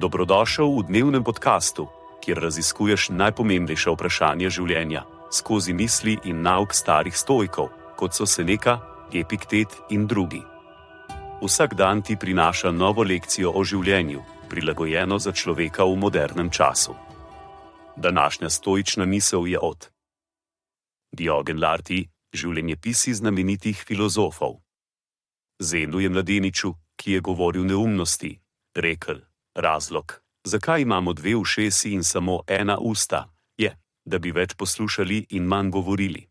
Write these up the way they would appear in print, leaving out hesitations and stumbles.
Dobrodošel v dnevnem podkastu, kjer raziskuješ najpomembnejša vprašanja življenja skozi misli in nauk starih stoikov, kot so Seneca, Epiktet in drugi. Vsak dan ti prinaša novo lekcijo o življenju, prilagojeno za človeka v modernem času. Današnja stoična misel je od Diogen Laertii, življenjepisi znamenitih filozofov. Zenu je mladeniču, ki je govoril neumnosti, rekel: razlog, zakaj imamo dve ušesi in samo ena usta, je, da bi več poslušali in manj govorili.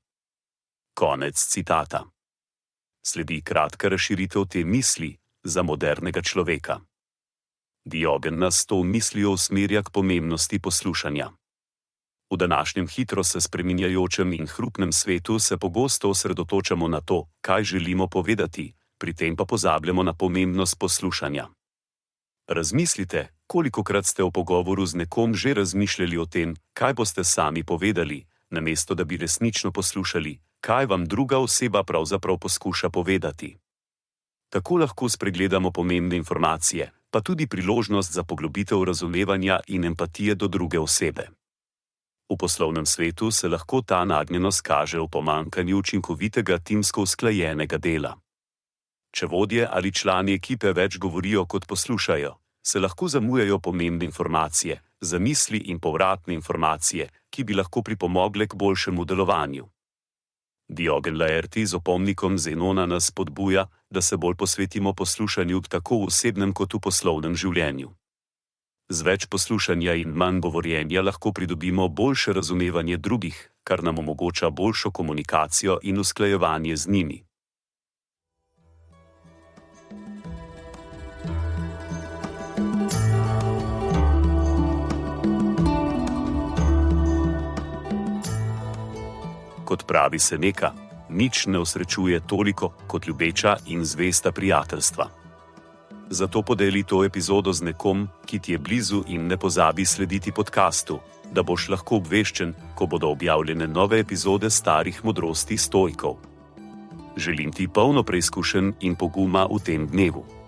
Konec citata. Sledi kratka razširitev te misli za modernega človeka. Diogen nas to mislijo usmerja k pomembnosti poslušanja. V današnjem hitro se spreminjajočem in hrupnem svetu se pogosto osredotočamo na to, kaj želimo povedati, pri tem pa pozabljamo na pomembnost poslušanja. Razmislite, kolikokrat ste v pogovoru z nekom že razmišljali o tem, kaj boste sami povedali, namesto da bi resnično poslušali, kaj vam druga oseba pravzaprav poskuša povedati. Tako lahko spregledamo pomembne informacije, pa tudi priložnost za poglobitev razumevanja in empatije do druge osebe. V poslovnem svetu se lahko ta nagnjenost kaže v pomanjkanju učinkovitega timsko usklajenega dela. Če vodje ali člani ekipe več govorijo kot poslušajo, se lahko zamujajo pomembne informacije, zamisli in povratne informacije, ki bi lahko pripomogle k boljšemu delovanju. Diogen Laertii z opomnikom Zenona nas spodbuja, da se bolj posvetimo poslušanju tako v osebnem kot v poslovnem življenju. Z več poslušanja in manj govorjenja lahko pridobimo boljše razumevanje drugih, kar nam omogoča boljšo komunikacijo in usklajevanje z njimi. Kot pravi Seneca, nič ne osrečuje toliko kot ljubeča in zvesta prijateljstva. Zato podeli to epizodo z nekom, ki ti je blizu, in ne pozabi slediti podkastu, da boš lahko obveščen, ko bodo objavljene nove epizode starih modrosti stoikov. Želim ti polno preizkušenj in poguma v tem dnevu.